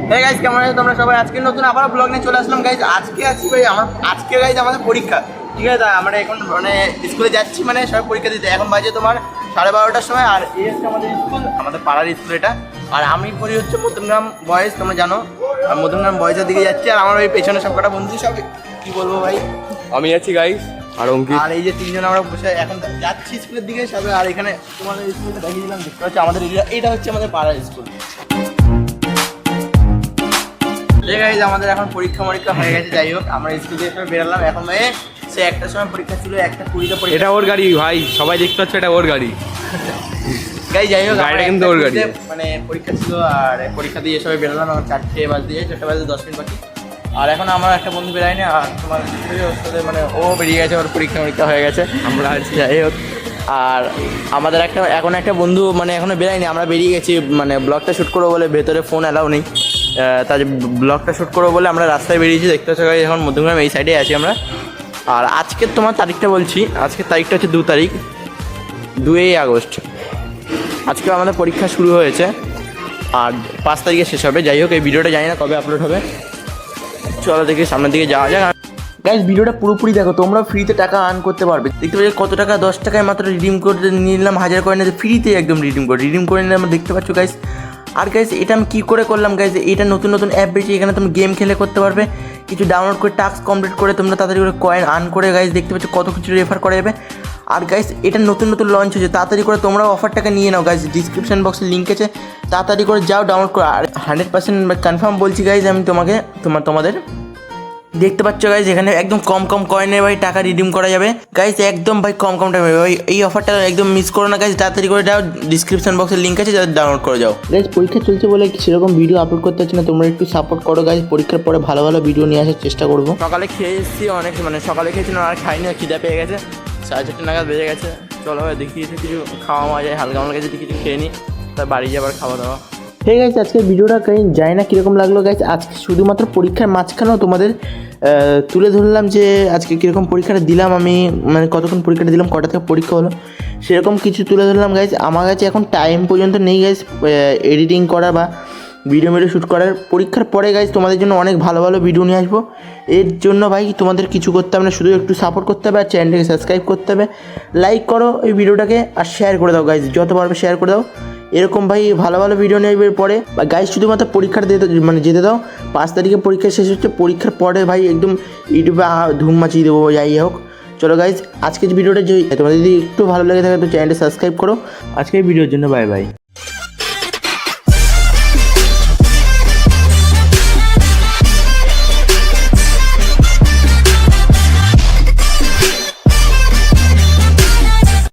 হ্যাঁ গাইজ, কেমন আছো তোমরা সবাই? আজকে নতুন আবার ব্লগ নিয়ে চলে আসলাম গাইজ। আজকে আছি ভাই আজকে গাইজ আমাদের পরীক্ষা, ঠিক আছে? আমরা এখন মানে স্কুলে যাচ্ছি, মানে সবাই পরীক্ষা দিতে। এখন বাজে তোমার 12:30টার সময়। আর এই হচ্ছে আমাদের স্কুল, আমাদের পাড়ার স্কুল এটা। আর আমি পড়ি হচ্ছে মধ্যমগ্রাম বয়েজ, তোমরা জানো। আর মধ্যমগ্রাম বয়েজের দিকে যাচ্ছি। আর আমার ওই পেছনে সব কটা বন্ধু, সব কি বলবো ভাই, আমি আছি গাইস আর অঙ্কিত। আর এই যে তিনজন আমরা বসে এখন যাচ্ছি স্কুলের দিকে সবাই। আর এখানে তোমাদের স্কুলটা দেখিয়ে দিলাম, দেখতে পাচ্ছি আমাদের এইটা হচ্ছে আমাদের পাড়ার স্কুল। ঠিক আছে, আমাদের এখন পরীক্ষা হয়ে গেছে। যাই হোক, আমরা স্কুল থেকে বেরোলাম। এখন সে একটার সময় পরীক্ষা ছিল, 1:20 পরীক্ষা। এটা ওর গাড়ি ভাই, সবাই দেখতে পাচ্ছে এটা ওর গাড়ি। যাই হোক, গাড়িটা কিন্তু ওর গাড়ি। মানে পরীক্ষা ছিল, আর পরীক্ষা দিয়ে সবাই বেরোলাম। আমার 4:10 বাজে। আর এখন আমার একটা বন্ধু বেরোয়নি। আর তোমার ওর সাথে মানে ও বেরিয়ে গেছে, ওর পরীক্ষা হয়ে গেছে। আমরা আছি। যাই হোক, আর আমাদের এখন একটা বন্ধু মানে এখনো বেরোয়নি। আমরা বেরিয়ে গেছি মানে ব্লগটা শ্যুট করবো বলে, ভেতরে ফোন অ্যালাউ নেই। তাই ব্লগটা শ্যুট করবো বলে আমরা রাস্তায় বেরিয়েছি। দেখতে পাচ্ছি এখন মধ্যমগ্রাম এই সাইডে আছি আমরা। আর আজকের তোমার তারিখটা বলছি, আজকের তারিখটা হচ্ছে 2 তারিখ, 2 আগস্ট। আজকে আমাদের পরীক্ষা শুরু হয়েছে আর 5 তারিখে শেষ হবে। যাই হোক, এই ভিডিওটা জানি না কবে আপলোড হবে। চলো দেখি সামনের দিকে যাওয়া যাক। গাইজ, ভিডিওটা পুরোপুরি দেখো, তোমরা ফ্রিতে টাকা আর্ন করতে পারবে। দেখতে পাচ্ছি কত টাকা, 10 টাকায় মাত্র রিডিম করে নিলাম। 1000 কয়েন ফ্রিতে একদম রিডিম করে নিলাম, দেখতে পাচ্ছ গাইজ। আর গাইজ, এটা আমি কী করে করলাম গাইজ, এটা নতুন অ্যাপ বেরিয়েছে। এখানে তুমি গেম খেলে করতে পারবে, কিছু ডাউনলোড করে টাস্ক কমপ্লিট করে তোমরা তাড়াতাড়ি করে কয়েন আর্ন করে গাইজ দেখতে পাচ্ছ কত কিছু রেফার করা যাবে। আর গাইজ, এটা নতুন লঞ্চ হয়েছে, তাড়াতাড়ি করে তোমরাও অফারটাকে নিয়ে নাও গাইজ। ডিসক্রিপশন বক্সে লিঙ্ক আছে, তাড়াতাড়ি করে যাও ডাউনলোড করো। আর 100% কনফার্ম বলছি গাইজ, আমি তোমাদের দেখতে পাচ্ছ গাইজ, এখানে একদম কম কয়েনে ভাই টাকা রিডিম করা যাবে গাইজ। একদম ভাই কম টাইমে ভাই, এই অফারটা একদম মিস করো না গাইজ। তাড়াতাড়ি করে যাও, ডিসক্রিপশন বক্সে লিঙ্ক আছে, যাতে ডাউনলোড করে যাও গাইজ। পরীক্ষা চলছে বলে সেরকম ভিডিও আপলোড করতে হচ্ছে না, তোমরা একটু সাপোর্ট করো গাইজ। পরীক্ষার পরে ভালো ভিডিও নিয়ে আসার চেষ্টা করবো। সকালে খেয়ে এসেছি অনেক, মানে সকালে খেয়েছিলাম আর খাইনি, খিদে পেয়ে গেছে। 4:30 নাগাদ বেজে গেছে। চলো ভাই দেখি কিছু খাওয়া যায়, হালকা গেছে, কিছু খেয়ে নিই, তার বাড়ি যাবার খাওয়া দাওয়া। ঠিক আছে, আজকের ভিডিওটা জানি না কীরকম লাগলো গাইজ। আজকে শুধুমাত্র পরীক্ষার মাঝখানেও তোমাদের তুলে ধরলাম যে আজকে কীরকম পরীক্ষাটা দিলাম আমি, মানে কতক্ষণ পরীক্ষাটা দিলাম, কটা থেকে পরীক্ষা হলো, সেরকম কিছু তুলে ধরলাম গাইজ। আমার কাছে এখন টাইম পর্যন্ত নেই গাইজ এডিটিং করা বা ভিডিও শ্যুট করার। পরীক্ষার পরে গাইজ তোমাদের জন্য অনেক ভালো ভিডিও নিয়ে আসবো। এর জন্য ভাই তোমাদের কিছু করতে হবে না, শুধু একটু সাপোর্ট করতে হবে আর চ্যানেলটাকে সাবস্ক্রাইব করতে হবে। লাইক করো এই ভিডিওটাকে আর শেয়ার করে দাও গাইজ, যত পারবে শেয়ার করে দাও। এরকম ভাই ভালো ভিডিও নিয়ে আসবে পরে। গাইজ শুধুমাত্র পরীক্ষাটা যেতে দাও। 5 তারিখে পরীক্ষা শেষ হচ্ছে, পরীক্ষার পরে ভাই একদম ইউটিউবে ধুম মাচিয়ে দেবো, যাই হোক। চলো গাইজ, আজকের ভিডিওটা তোমাদের যদি একটু ভালো লেগে থাকে তো চ্যানেলটা সাবস্ক্রাইব করো। আজকের ভিডিওর জন্য বাই বাই।